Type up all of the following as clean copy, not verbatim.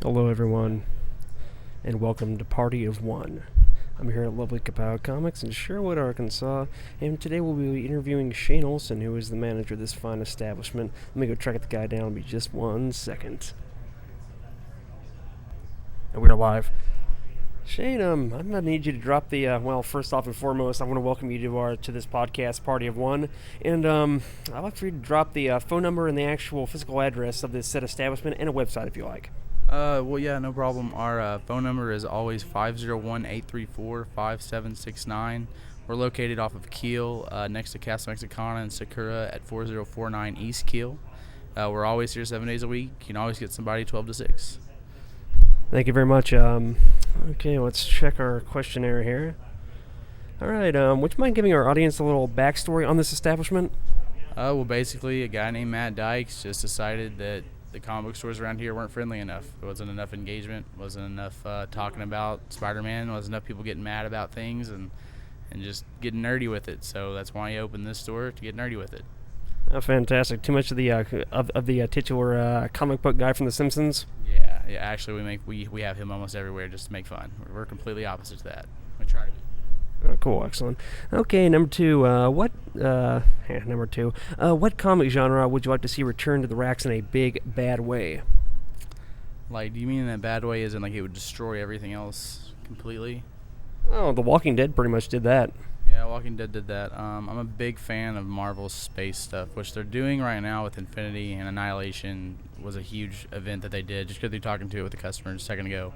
Hello, everyone, and welcome to Party of One. I'm here at lovely Kapow Comics in Sherwood, Arkansas, and today we'll be interviewing Shane Olson, who is the manager of this fine establishment. Let me go track the guy down. It'll be just 1 second. And we're live. Shane, I'm gonna need you to drop the. First off and foremost, I want to welcome you to this podcast, Party of One, and I'd like for you to drop the phone number and the actual physical address of this said establishment and a website if you like. Yeah, no problem. Our phone number is always 501-834-5769. We're located off of Keel, next to Casa Mexicana and Sakura at 4049 East Keel. We're always here 7 days a week. You can always get somebody 12 to 6. Thank you very much. Okay, let's check our questionnaire here. All right, would you mind giving our audience a little backstory on this establishment? Basically, a guy named Matt Dykes just decided that the comic book stores around here weren't friendly enough. There wasn't enough engagement, wasn't enough talking about Spider-Man, wasn't enough people getting mad about things and just getting nerdy with it. So that's why he opened this store, to get nerdy with it. Fantastic. Too much of the titular comic book guy from The Simpsons. Yeah. Actually, we have him almost everywhere just to make fun. We're completely opposite to that. We try to be. Cool, excellent. Okay, number two. What comic genre would you like to see return to the racks in a big bad way? Like, do you mean in that bad way? As in, like, it would destroy everything else completely? Oh, The Walking Dead pretty much did that. Yeah, Walking Dead did that. I'm a big fan of Marvel's space stuff, which they're doing right now with Infinity and Annihilation. Was a huge event that they did just because they're talking to it with the customers a second ago.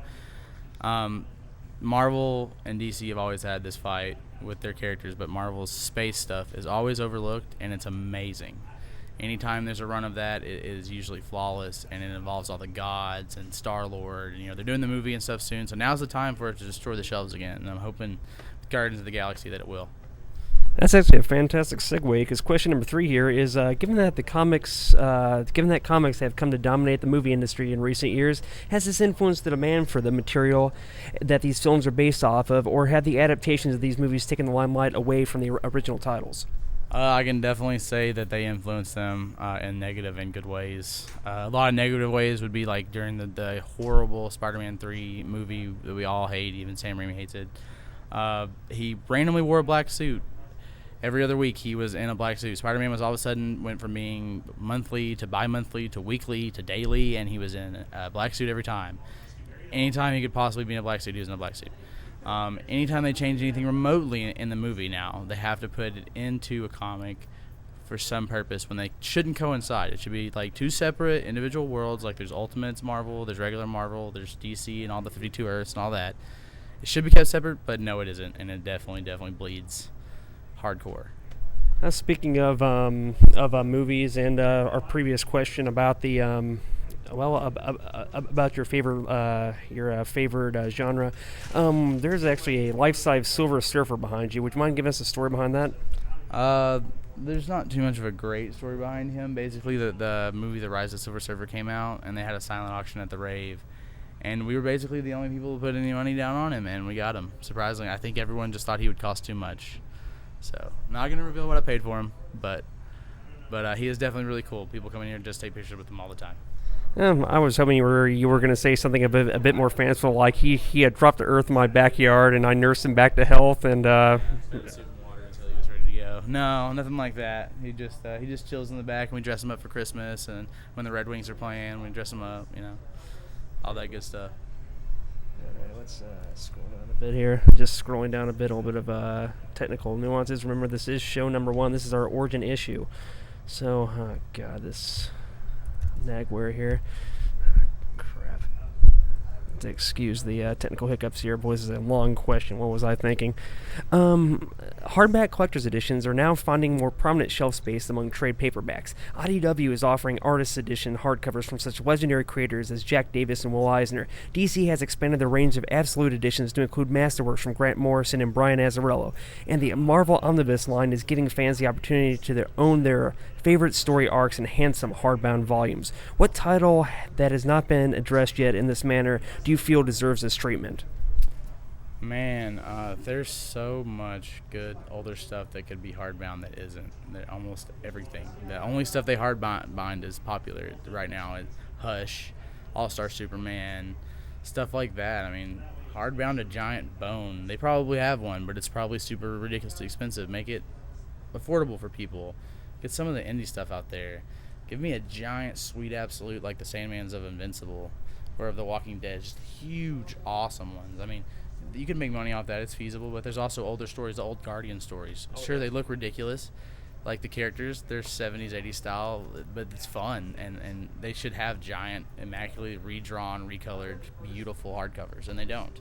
Marvel and DC have always had this fight with their characters, but Marvel's space stuff is always overlooked, and it's amazing. Anytime there's a run of that, it is usually flawless, and it involves all the gods and Star-Lord. They're doing the movie and stuff soon, so now's the time for it to destroy the shelves again, and I'm hoping with Guardians of the Galaxy that it will. That's actually a fantastic segue, because question number 3 here is: given that comics have come to dominate the movie industry in recent years, has this influenced the demand for the material that these films are based off of, or have the adaptations of these movies taken the limelight away from the original titles? I can definitely say that they influence them in negative and good ways. A lot of negative ways would be like during the horrible Spider-Man 3 movie that we all hate, even Sam Raimi hates it. He randomly wore a black suit. Every other week he was in a black suit. Spider-Man was all of a sudden went from being monthly to bi-monthly to weekly to daily, and he was in a black suit every time. Anytime he could possibly be in a black suit, he was in a black suit. Anytime they change anything remotely in the movie now, they have to put it into a comic for some purpose when they shouldn't coincide. It should be like two separate individual worlds. Like there's Ultimates Marvel, there's regular Marvel, there's DC and all the 52 Earths and all that. It should be kept separate, but no, it isn't, and it definitely bleeds hardcore. Speaking of movies and our previous question about the about your favorite genre, there's actually a life-size Silver Surfer behind you. Would you mind giving us a story behind that? There's not too much of a great story behind him. Basically, the movie The Rise of Silver Surfer came out, and they had a silent auction at the rave. And we were basically the only people who put any money down on him, and we got him. Surprisingly, I think everyone just thought he would cost too much. So, I'm not going to reveal what I paid for him, but he is definitely really cool. People come in here and just take pictures with him all the time. I was hoping you were going to say something a bit more fanciful, like he had dropped to earth in my backyard and I nursed him back to health and Water until he was ready to go. No, nothing like that. He just chills in the back, and we dress him up for Christmas, and when the Red Wings are playing, we dress him up, all that good stuff. Alright, let's scroll down a bit here. Just scrolling down a little bit of technical nuances. Remember, this is show number 1. This is our origin issue. So, oh god, this nagware here. Crap. Excuse the technical hiccups here, boys. This is a long question. What was I thinking? Hardback collector's editions are now finding more prominent shelf space among trade paperbacks. IDW is offering artist edition hardcovers from such legendary creators as Jack Davis and Will Eisner. DC has expanded their range of absolute editions to include masterworks from Grant Morrison and Brian Azzarello. And the Marvel Omnibus line is giving fans the opportunity to own their favorite story arcs in handsome hardbound volumes. What title that has not been addressed yet in this manner do you feel deserves this treatment? Man, there's so much good older stuff that could be hardbound that isn't. That almost everything. The only stuff they hardbind is popular right now. Hush, All-Star Superman, stuff like that. I mean, hardbound a giant bone. They probably have one, but it's probably super ridiculously expensive. Make it affordable for people. Get some of the indie stuff out there. Give me a giant sweet absolute like the Sandmans of Invincible or of The Walking Dead. Just huge, awesome ones. I mean, you can make money off that. It's feasible, but there's also older stories, the old Guardian stories. Sure, they look ridiculous. Like the characters, they're 70s, 80s style, but it's fun, and they should have giant, immaculately redrawn, recolored, beautiful hardcovers, and they don't.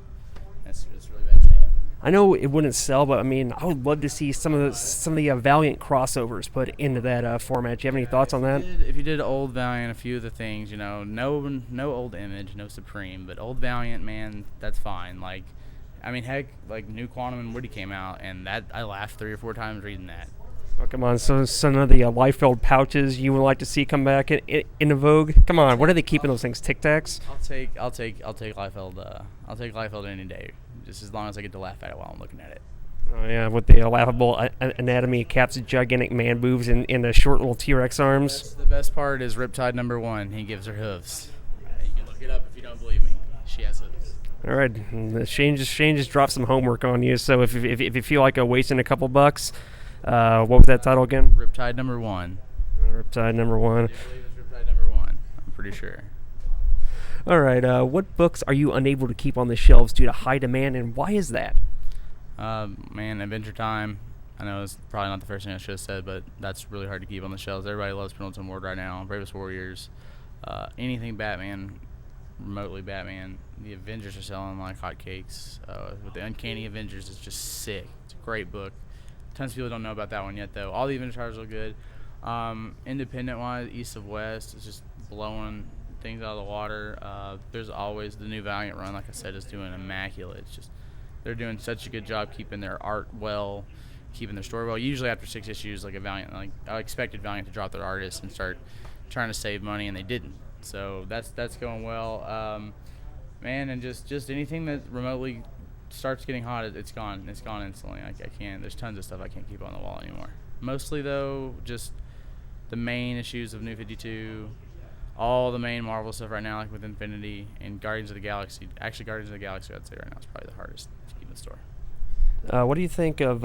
It's really bad shame. I know it wouldn't sell, but I mean, I would love to see some of the Valiant crossovers put into that format. Do you have any thoughts on that? If you did old Valiant, a few of the things, no old Image, no Supreme, but old Valiant, man, that's fine. Like, I mean, heck, like New Quantum and Woody came out, and that I laughed 3 or 4 times reading that. Oh, come on, so some of the Liefeld pouches you would like to see come back into vogue? Come on, what are they keeping those things? Tic Tacs? I'll take Liefeld. I'll take Liefeld any day, just as long as I get to laugh at it while I'm looking at it. Oh yeah, with the laughable anatomy of Cap's gigantic man boobs and the short little T-Rex arms. The best part is Riptide #1. He gives her hooves. You can look it up if you don't believe me. She has hooves. All right, Shane just dropped some homework on you. So if you feel like wasting a couple bucks. What was that title again? Riptide #1. Riptide #1. I believe it's Riptide #1. I'm pretty sure. All right. What books are you unable to keep on the shelves due to high demand, and why is that? Man, Adventure Time. I know it's probably not the first thing I should have said, but that's really hard to keep on the shelves. Everybody loves Pendleton Ward right now. Bravest Warriors. Anything Batman, remotely Batman. The Avengers are selling like hotcakes. With the Uncanny Avengers, it's just sick. It's a great book. Tons of people don't know about that one yet, though. All the Avengers titles are good. Independent-wise, East of West is just blowing things out of the water. There's always the new Valiant run, like I said, is doing immaculate. It's just they're doing such a good job keeping their art well, keeping their story well. Usually after 6 issues, like a Valiant, like I expected Valiant to drop their artists and start trying to save money, and they didn't. So that's going well. Man, and just anything that remotely starts getting hot, it's gone instantly. I can't. There's tons of stuff I can't keep on the wall anymore. Mostly though, just the main issues of New 52, all the main Marvel stuff right now, like with Infinity and Guardians of the Galaxy. Actually, Guardians of the Galaxy, I'd say right now is probably the hardest to keep in store. What do you think of?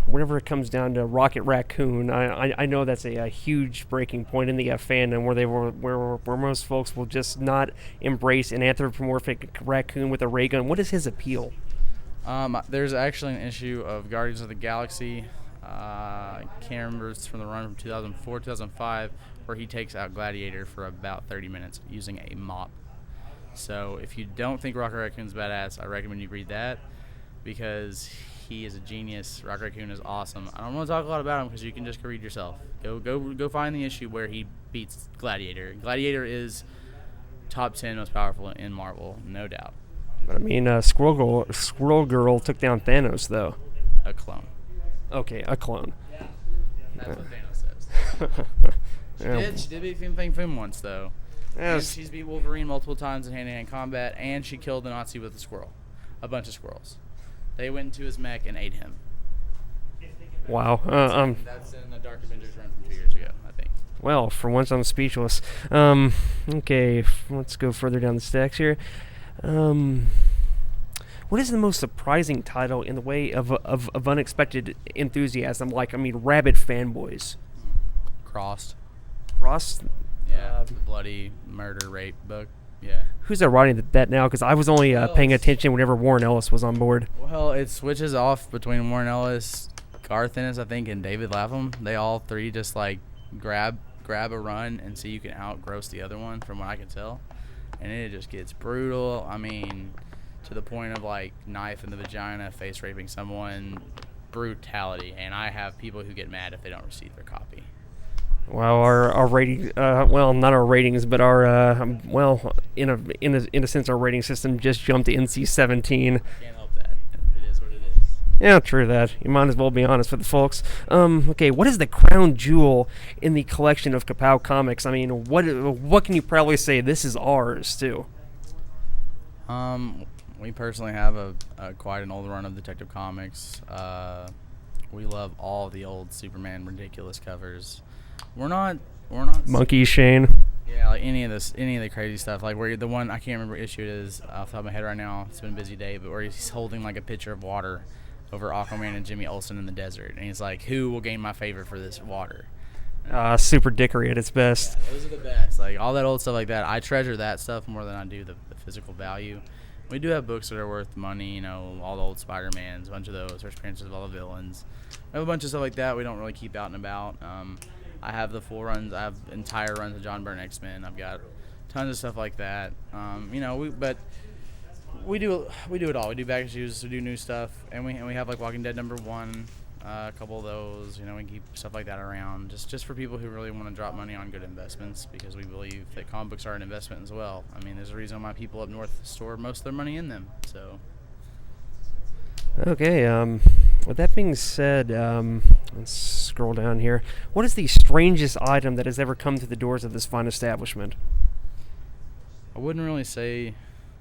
Whenever it comes down to Rocket Raccoon, I know that's a huge breaking point in the fandom where most folks will just not embrace an anthropomorphic raccoon with a ray gun. What is his appeal? There's actually an issue of Guardians of the Galaxy. I can't remember, it's from the run from 2004, 2005, where he takes out Gladiator for about 30 minutes using a mop. So if you don't think Rocket Raccoon's badass, I recommend you read that because he is a genius. Rocket Raccoon is awesome. I don't want to talk a lot about him because you can just go read yourself. Go find the issue where he beats Gladiator. Gladiator is top 10 most powerful in Marvel, no doubt. I mean, Squirrel Girl took down Thanos, though. A clone. Okay, a clone. Yeah. That's what Thanos says. She did beat Fin Fang once, though. Yes. She's beat Wolverine multiple times in hand-to-hand combat, and she killed the Nazi with a squirrel. A bunch of squirrels. They went into his mech and ate him. Wow. That's in the Dark Avengers run from 2 years ago, I think. Well, for once I'm speechless. Okay, let's go further down the stacks here. What is the most surprising title in the way of unexpected enthusiasm? Like, I mean, rabid fanboys. Crossed. Yeah. The bloody murder rape book. Yeah. Who's writing that now? Because I was only paying attention whenever Warren Ellis was on board. Well, it switches off between Warren Ellis, Garth Ennis, I think, and David Lapham. They all three just like grab a run and see you can outgross the other one, from what I can tell. And it just gets brutal. I mean, to the point of like knife in the vagina, face raping someone, brutality. And I have people who get mad if they don't receive their copy. Well, our rating, well, not our ratings, but our, in a sense, our rating system just jumped to NC-17. Can't help that. It is what it is. Yeah, true that. You might as well be honest with the folks. Okay, what is the crown jewel in the collection of Kapow comics? I mean, what can you proudly say this is ours, too? We personally have a quite an old run of Detective Comics. We love all the old Superman ridiculous covers. We're not Monkey Shane. Yeah, like any of the crazy stuff. Like where the one, I can't remember what issue it is off the top of my head right now. It's been a busy day, but where he's holding like a pitcher of water over Aquaman and Jimmy Olsen in the desert, and he's like, "Who will gain my favor for this water?" Super dickery at its best. Yeah, those are the best. Like all that old stuff like that. I treasure that stuff more than I do the physical value. We do have books that are worth money. You know, all the old Spider-Mans, a bunch of those, first appearances of all the villains. I have a bunch of stuff like that we don't really keep out and about. I have the full runs. I have entire runs of John Byrne X-Men. I've got tons of stuff like that. We do it all. We do back issues. We do new stuff, and we have like Walking Dead #1, a couple of those. You know, we keep stuff like that around just for people who really want to drop money on good investments, because we believe that comic books are an investment as well. I mean, there's a reason why people up north store most of their money in them. So. Okay, with that being said, let's scroll down here. What is the strangest item that has ever come through the doors of this fine establishment? I wouldn't really say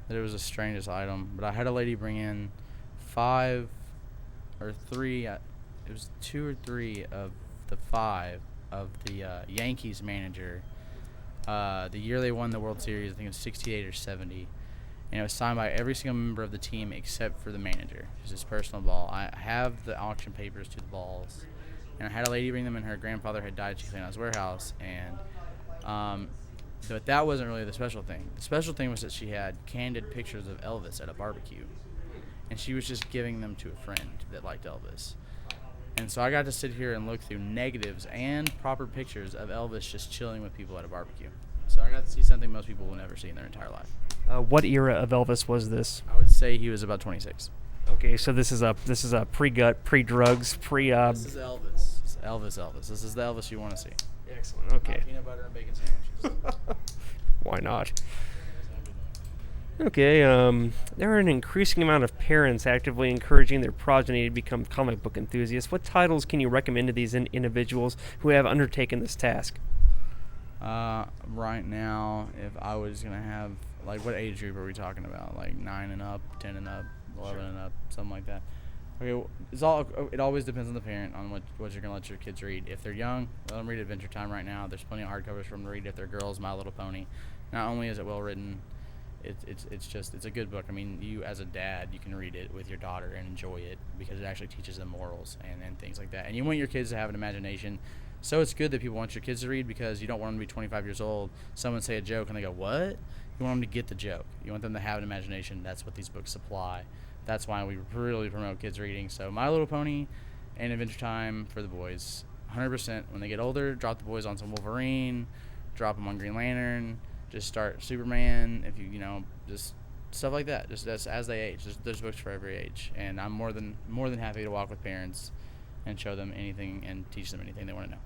that it was the strangest item, but I had a lady bring in 5 or 3, it was 2 or 3 of the 5 of the Yankees manager. The year they won the World Series, I think it was 68 or 70. And it was signed by every single member of the team except for the manager. It was his personal ball. I have the auction papers to the balls. And I had a lady bring them in. Her grandfather had died. She cleaned out his warehouse. But that wasn't really the special thing. The special thing was that she had candid pictures of Elvis at a barbecue. And she was just giving them to a friend that liked Elvis. And so I got to sit here and look through negatives and proper pictures of Elvis just chilling with people at a barbecue. So I got to see something most people will never see in their entire life. What era of Elvis was this? I would say he was about 26. Okay, so this is a pre-gut, pre-drugs, pre. This is Elvis. This is Elvis. This is the Elvis you want to see. Excellent. Okay. Peanut butter and bacon sandwiches. Why not? Okay. There are an increasing amount of parents actively encouraging their progeny to become comic book enthusiasts. What titles can you recommend to these individuals who have undertaken this task? Right now, if I was gonna have, like, what age group are we talking about? Like 9 and up, 10 and up, 11 and up, something like that. Okay, it always depends on the parent on what you're gonna let your kids read. If they're young, let them read Adventure Time right now. There's plenty of hardcovers for them to read. If they're girls, My Little Pony. Not only is it well written, it's a good book. I mean, you as a dad, you can read it with your daughter and enjoy it because it actually teaches them morals and things like that. And you want your kids to have an imagination. So it's good that people want your kids to read, because you don't want them to be 25 years old, someone say a joke, and they go, what? You want them to get the joke. You want them to have an imagination. That's what these books supply. That's why we really promote kids reading. So My Little Pony and Adventure Time for the boys, 100%. When they get older, drop the boys on some Wolverine, drop them on Green Lantern, just start Superman, if you just stuff like that. Just as they age. There's books for every age. And I'm more than happy to walk with parents and show them anything and teach them anything they want to know.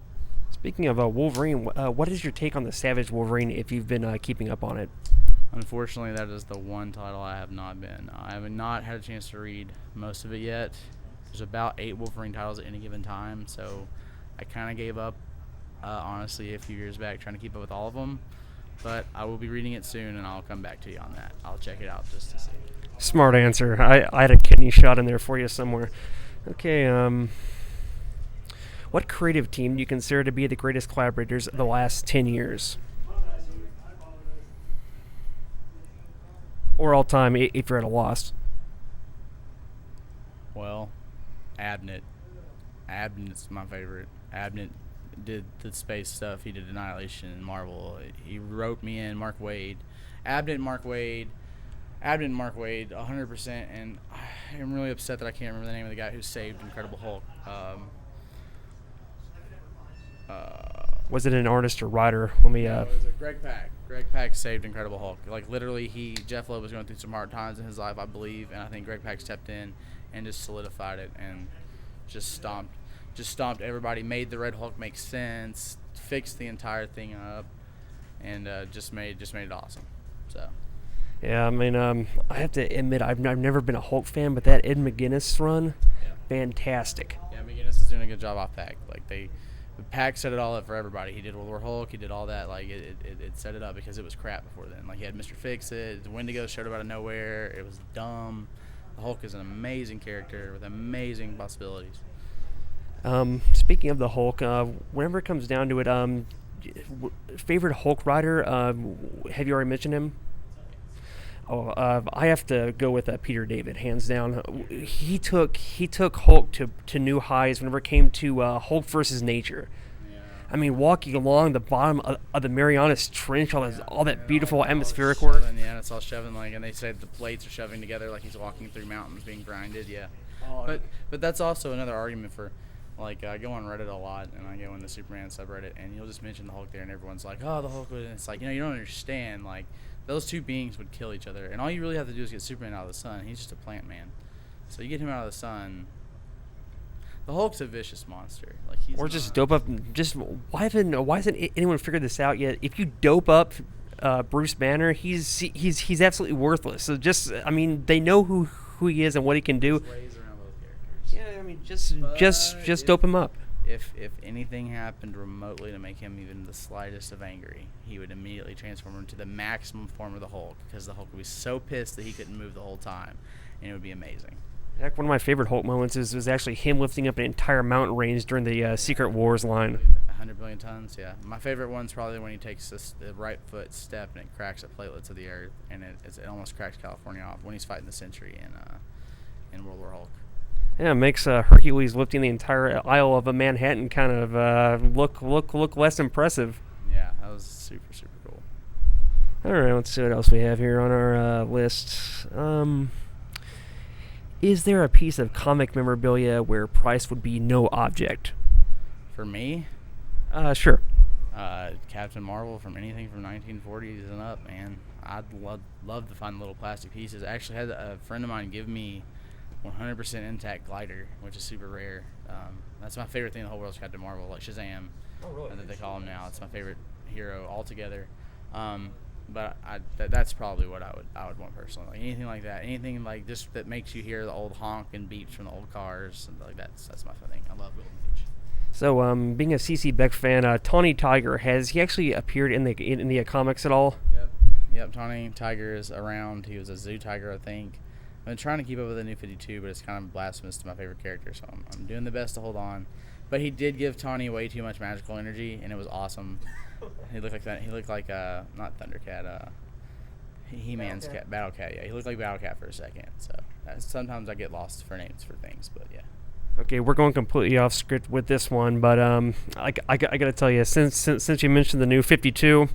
Speaking of Wolverine, what is your take on the Savage Wolverine, if you've been keeping up on it? Unfortunately, that is the one title I have not been. I have not had a chance to read most of it yet. There's about 8 Wolverine titles at any given time, so I kind of gave up, honestly, a few years back trying to keep up with all of them. But I will be reading it soon, and I'll come back to you on that. I'll check it out just to see. Smart answer. I had a kidney shot in there for you somewhere. Okay, what creative team do you consider to be the greatest collaborators of the last 10 years? Or all time, if you're at a loss. Well, Abnett. Abnett's my favorite. Abnett did the space stuff. He did Annihilation and Marvel. He wrote me in Mark Waid. Abnett and Mark Waid, 100%. And I'm really upset that I can't remember the name of the guy who saved Incredible Hulk. Was it an artist or writer? Let me. It was Greg Pak. Greg Pak saved Incredible Hulk. Like, literally, Jeff Loeb was going through some hard times in his life, I believe, and I think Greg Pak stepped in and just solidified it and just stomped everybody, made the Red Hulk make sense, fixed the entire thing up, and just made it awesome. So. Yeah, I mean, I have to admit, I've never been a Hulk fan, but that Ed McGuinness run, fantastic. Yeah, McGuinness is doing a good job off Pak. Like, Pack set it all up for everybody. He did World War Hulk. He did all that. Like, it set it up because it was crap before then. Like, he had Mr. Fix-It. The Wendigo showed up out of nowhere. It was dumb. The Hulk is an amazing character with amazing possibilities. Speaking of the Hulk, whenever it comes down to it, favorite Hulk rider. Have you already mentioned him? Oh, I have to go with Peter David, hands down. He took Hulk to new highs whenever it came to Hulk versus nature. I mean, walking along the bottom of the Marianas Trench, all that beautiful atmospheric work. Yeah, it's all shoving and they say the plates are shoving together like he's walking through mountains being grinded. Yeah, but that's also another argument for, I go on Reddit a lot, and I go in the Superman subreddit, and you'll just mention the Hulk there, and everyone's like, oh, the Hulk would, and it's like, you don't understand, those two beings would kill each other, and all you really have to do is get Superman out of the sun. He's just a plant man, so you get him out of the sun. The Hulk's a vicious monster. Or just dope up. Just why hasn't anyone figured this out yet? If you dope up Bruce Banner, he's absolutely worthless. So they know who he is and what he can do. Yeah, I mean, just dope him up. If anything happened remotely to make him even the slightest of angry, he would immediately transform into the maximum form of the Hulk, because the Hulk would be so pissed that he couldn't move the whole time, and it would be amazing. Heck, one of my favorite Hulk moments was actually him lifting up an entire mountain range during the Secret Wars line. 100 billion tons, yeah. My favorite one's probably when he takes the right foot step and it cracks the platelets of the earth, and it almost cracks California off when he's fighting the Sentry in World War Hulk. Yeah, it makes Hercules lifting the entire Isle of Manhattan kind of look less impressive. Yeah, that was super, super cool. All right, let's see what else we have here on our list. Is there a piece of comic memorabilia where price would be no object? For me? Sure. Captain Marvel, from anything from 1940s and up, man. I'd love to find little plastic pieces. I actually had a friend of mine give me 100% intact glider, which is super rare. That's my favorite thing in the whole world is Captain Marvel, like Shazam, that they call him now. It's my favorite hero altogether. But that's probably what I would want personally. Anything like that, anything just that makes you hear the old honk and beeps from the old cars, and that's my thing. I love Golden Age. So, being a CC Beck fan, Tawny Tiger, has he actually appeared in the comics at all? Yep. Tawny Tiger is around. He was a Zoo Tiger, I think. I've been trying to keep up with the New 52, but it's kind of blasphemous to my favorite character, so I'm doing the best to hold on. But he did give Tawny way too much magical energy, and it was awesome. He looked like that. He looked like not Thundercat, He-Man's cat, Battle Cat. Yeah, he looked like Battle Cat for a second. So sometimes I get lost for names for things, but yeah. Okay, we're going completely off script with this one, but I got to tell you, since you mentioned the New 52,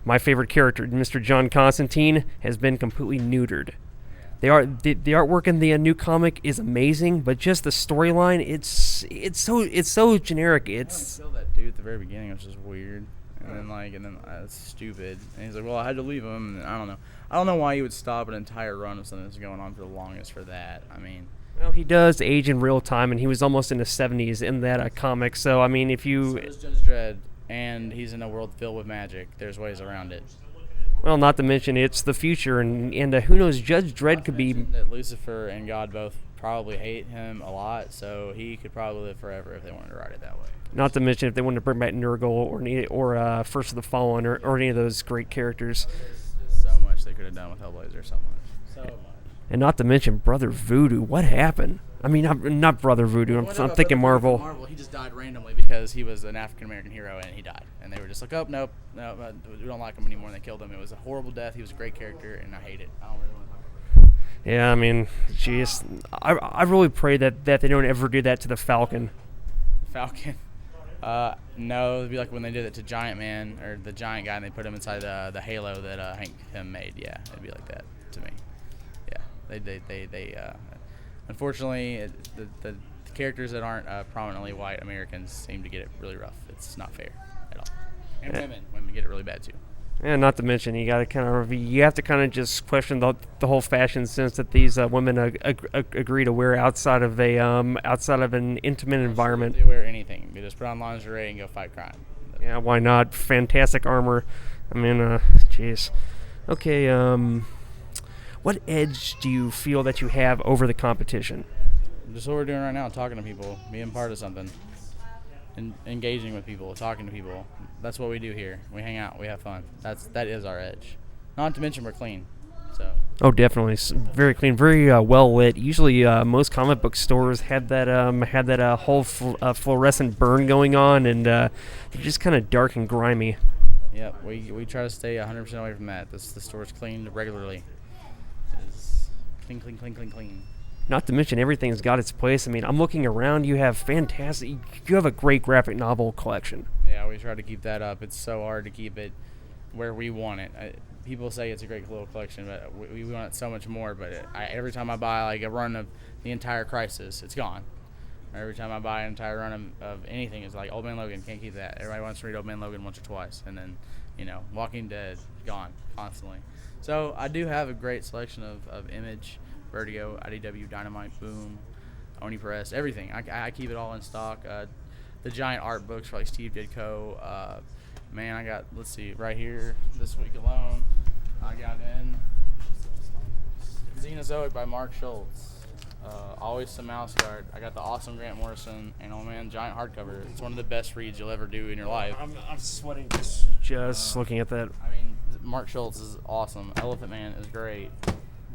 my favorite character, Mr. John Constantine, has been completely neutered. The artwork in the new comic is amazing, but just the storyline, it's so generic. I killed that dude at the very beginning, which is weird. And then it's stupid. And he's like, well, I had to leave him. And I don't know why you would stop an entire run of something that's going on for the longest for that. I mean, well, he does age in real time, and he was almost in his 70s in that comic. So I mean, if you so is Judge Dredd, and he's in a world filled with magic, there's ways around it. Well, not to mention it's the future, and who knows, Judge Dredd could be. That Lucifer and God both probably hate him a lot, so he could probably live forever if they wanted to write it that way. Not to mention if they wanted to bring back Nurgle or First of the Fallen or any of those great characters. There's so much they could have done with Hellblazer, so much. And not to mention Brother Voodoo. What happened? I mean, not Brother Voodoo. I'm thinking Marvel. He just died randomly because he was an African-American hero and he died. And they were just like, oh, nope, we don't like him anymore, and they killed him. It was a horrible death. He was a great character, and I hate it. I don't really want to talk about it. Yeah, I mean, jeez. I really pray that they don't ever do that to the Falcon. Falcon? No, it'd be like when they did it to Giant Man, or the Giant guy, and they put him inside the halo that Hank Pym made. Yeah, it'd be like that to me. Yeah, they unfortunately, the characters that aren't prominently white Americans seem to get it really rough. It's not fair at all. And women get it really bad too. And not to mention, you have to kind of just question the whole fashion sense that these women agree to wear outside of an intimate environment. They wear anything. They just put on lingerie and go fight crime. Yeah, why not? Fantastic armor. I mean, jeez. Okay, what edge do you feel that you have over the competition? Just what we're doing right now, talking to people, being part of something, and engaging with people, talking to people. That's what we do here. We hang out, we have fun. That is our edge. Not to mention we're clean, so. Oh, definitely. Very clean, very well lit. Usually, most comic book stores had that whole fluorescent burn going on, and they're just kind of dark and grimy. Yep, we try to stay 100% away from that. The store's cleaned regularly. It's clean, clean, clean, clean, clean. Not to mention everything's got its place. I mean, I'm looking around. You have fantastic. You have a great graphic novel collection. Yeah, we try to keep that up. It's so hard to keep it where we want it. People say it's a great little collection, but we want it so much more. But every time I buy like a run of the entire Crisis, it's gone. Or every time I buy an entire run of anything, it's like Old Man Logan, can't keep that. Everybody wants to read Old Man Logan once or twice, and then Walking Dead, gone constantly. So I do have a great selection of Image, Vertigo, IDW, Dynamite, Boom, Oni Press, everything. I keep it all in stock. The giant art books for like Steve Ditko. Man, I got, let's see, right here this week alone, I got in Xenozoic by Mark Schultz. Always Some Mouse Guard. I got the awesome Grant Morrison and oh man, giant hardcover. It's one of the best reads you'll ever do in your life. I'm sweating just looking at that. I mean, Mark Schultz is awesome. Elephant Man is great.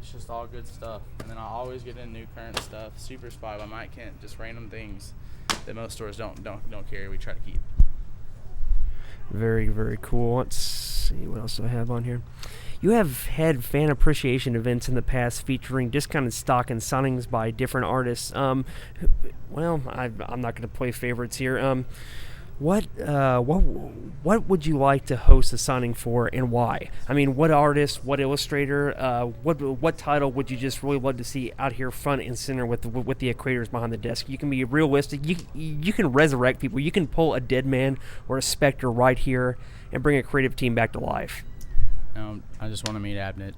It's just all good stuff. And then I always get in new current stuff. Super Spy by Mike Kent. Just random things that most stores don't carry. We try to keep. Very, very cool. Let's see what else do I have on here. You have had fan appreciation events in the past featuring discounted stock and signings by different artists. Well, I'm not going to play favorites here. What would you like to host a signing for and why? I mean, what artist, what illustrator, what title would you just really love to see out here front and center with the creators behind the desk? You can be realistic. You can resurrect people. You can pull a dead man or a specter right here and bring a creative team back to life. I just want to meet Abnett.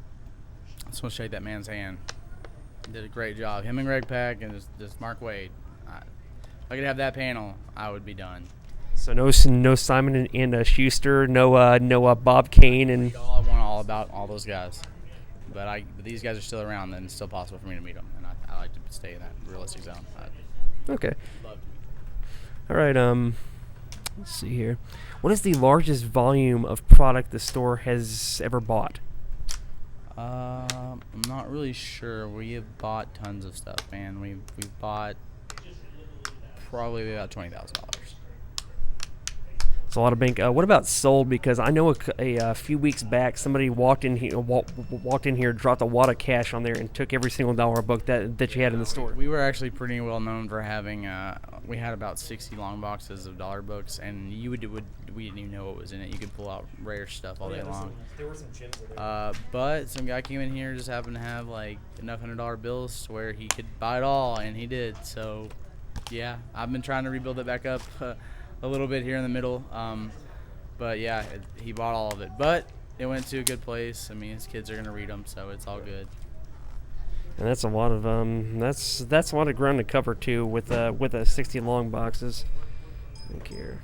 I just want to shake that man's hand. He did a great job. Him and Greg Pak and just Mark Waid. If I could have that panel, I would be done. So no Simon and Schuster, no Bob Kane and. I want all about all those guys, but these guys are still around, and it's still possible for me to meet them, and I like to stay in that realistic zone. Okay. All right. Let's see here. What is the largest volume of product the store has ever bought? I'm not really sure. We have bought tons of stuff, man. We've bought probably about $20,000. It's a lot of bank. What about sold? Because I know a few weeks back somebody walked in here, dropped a wad of cash on there, and took every single dollar book that you had in the store. We were actually pretty well known for having. We had about 60 long boxes of dollar books, and we didn't even know what was in it. You could pull out rare stuff all day long. There were some gems in there. But some guy came in here, just happened to have like enough $100 bills to where he could buy it all, and he did. So, yeah, I've been trying to rebuild it back up. A little bit here in the middle, but yeah, he bought all of it. But it went to a good place. I mean, his kids are gonna read them, so it's all good. And that's a lot of that's a lot of ground to cover too with 60 long boxes. Look here.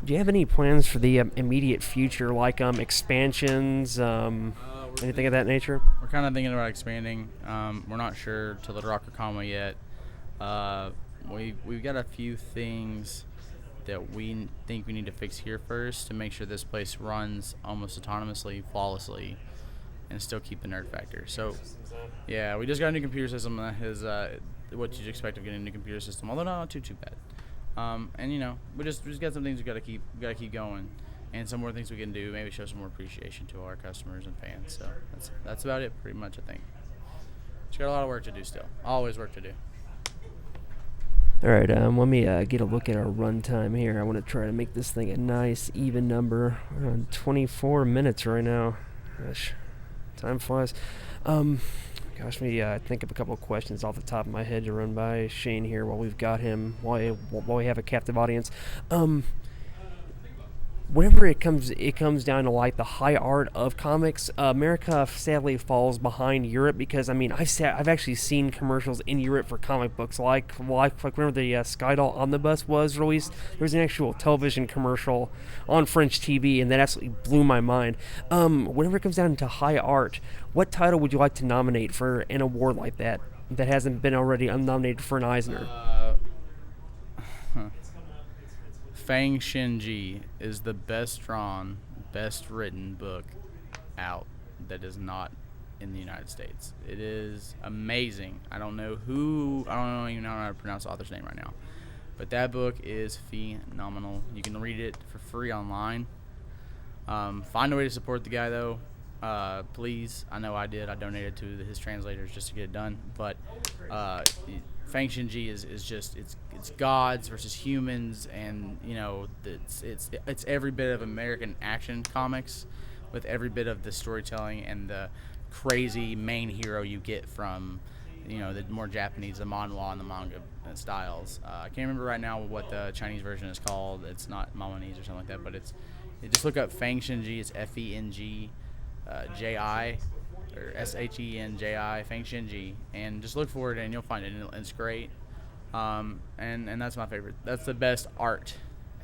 Do you have any plans for the immediate future, like expansions, anything of that nature? We're kind of thinking about expanding. We're not sure to Little Rock or Comma yet. We've got a few things that we think we need to fix here first to make sure this place runs almost autonomously, flawlessly, and still keep the nerd factor. So, yeah, we just got a new computer system that is what you'd expect of getting a new computer system, although not too bad. And we just got some things we gotta keep going, and some more things we can do. Maybe show some more appreciation to our customers and fans. So that's about it, pretty much. I think. Just got a lot of work to do still. Always work to do. All right, let me get a look at our runtime here. I want to try to make this thing a nice, even number. We're on 24 minutes right now. Gosh, time flies. Let me think of a couple of questions off the top of my head to run by Shane here while we've got him, while we have a captive audience. Whenever it comes down to like the high art of comics, America sadly falls behind Europe because I've actually seen commercials in Europe for comic books like whenever the Skydoll Omnibus was released, there was an actual television commercial on French TV, and that absolutely blew my mind. Whenever it comes down to high art, what title would you like to nominate for an award like that hasn't been already nominated for an Eisner? Fang Shinji is the best drawn, best written book out that is not in the United States. It is amazing. I don't even know how to pronounce the author's name right now. But that book is phenomenal. You can read it for free online. Find a way to support the guy, though. Please. I know I did. I donated to his translators just to get it done. But Fang Shinji is just it's gods versus humans, and it's every bit of American action comics with every bit of the storytelling and the crazy main hero you get from the more Japanese, the manhwa and the manga styles. I can't remember right now what the Chinese version is called. It's not Mamonese or something like that, but just look up Fang Shinji. It's FENGJI or SHENJI, Fang Shinji, and just look for it and you'll find it. And it's great, and that's my favorite. That's the best art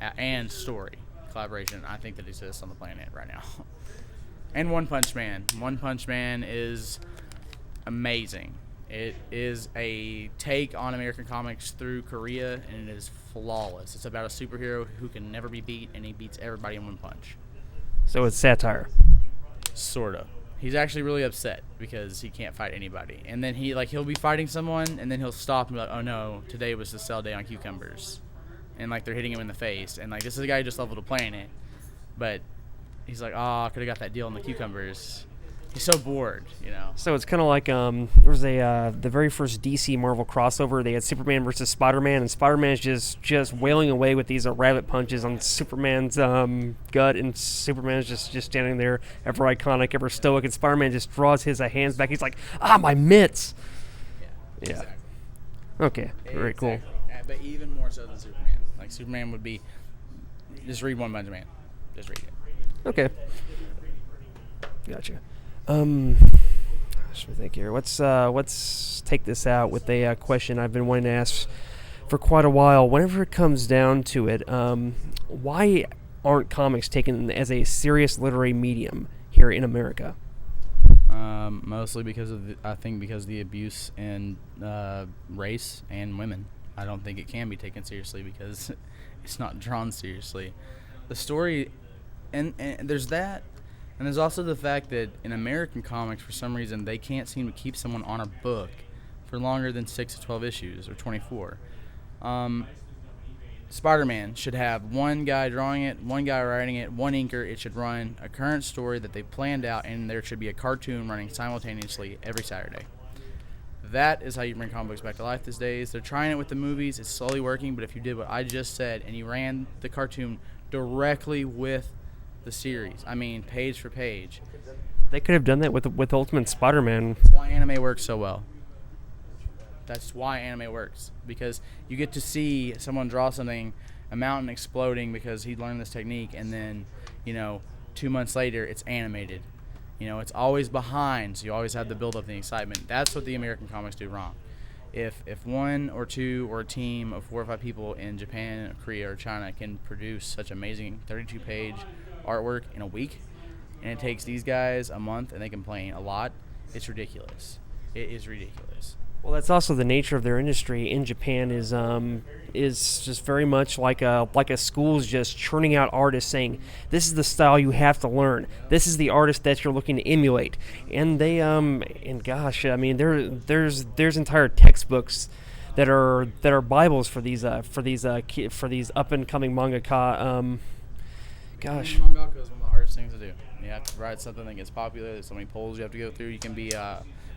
and story collaboration I think that exists on the planet right now. And One Punch Man. One Punch Man is amazing. It is a take on American comics through Korea, and it is flawless. It's about a superhero who can never be beat, and he beats everybody in one punch. So it's satire. Sort of. He's actually really upset because he can't fight anybody. And then he'll be fighting someone, and then he'll stop and be like, oh no, today was the sell day on cucumbers. And they're hitting him in the face. And this is a guy who just leveled a planet. But he's like, I could have got that deal on the cucumbers. He's so bored, So it's kind of like there was the very first DC Marvel crossover. They had Superman versus Spider-Man, and Spider-Man is just wailing away with these rabbit punches on Superman's gut, and Superman's just standing there, ever iconic, ever stoic, and Spider-Man just draws his hands back. He's like, my mitts. Yeah. Exactly. Okay. Very cool. But even more so than Superman. Superman would be, just read One Punch Man. Just read it. Okay. Gotcha. Let me think here. Let's take this out with a question I've been wanting to ask for quite a while. Whenever it comes down to it, why aren't comics taken as a serious literary medium here in America? Mostly because of the abuse in race and women. I don't think it can be taken seriously because it's not drawn seriously. The story, and there's that. And there's also the fact that in American comics, for some reason, they can't seem to keep someone on a book for longer than 6 to 12 issues, or 24. Spider-Man should have one guy drawing it, one guy writing it, one inker. It should run a current story that they planned out, and there should be a cartoon running simultaneously every Saturday. That is how you bring comic books back to life these days. They're trying it with the movies. It's slowly working, but if you did what I just said and you ran the cartoon directly with the series, page for page. They could have done that with Ultimate Spider-Man. That's why anime works so well. That's why anime works. Because you get to see someone draw something, a mountain exploding because he learned this technique, and then, 2 months later, it's animated. It's always behind, so you always have the build-up and the excitement. That's what the American comics do wrong. If one or two or a team of 4 or 5 people in Japan, Korea, or China can produce such amazing 32-page artwork in a week, and it takes these guys a month and they complain a lot, it's ridiculous. It is ridiculous. Well, that's also the nature of their industry in Japan is just very much like a school's just churning out artists saying, this is the style you have to learn. This is the artist that you're looking to emulate. And they there's entire textbooks that are Bibles for these up and coming mangaka. Mangaka is one of the hardest things to do. You have to write something that gets popular. There's so many polls you have to go through. You can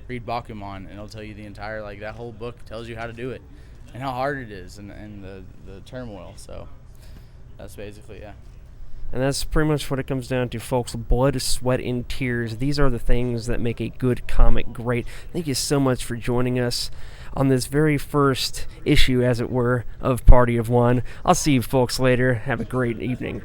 read Bakuman, and it'll tell you the entire, that whole book tells you how to do it and how hard it is and the turmoil. So that's basically, yeah. And that's pretty much what it comes down to, folks. Blood, sweat, and tears. These are the things that make a good comic great. Thank you so much for joining us on this very first issue, as it were, of Party of One. I'll see you folks later. Have a great evening.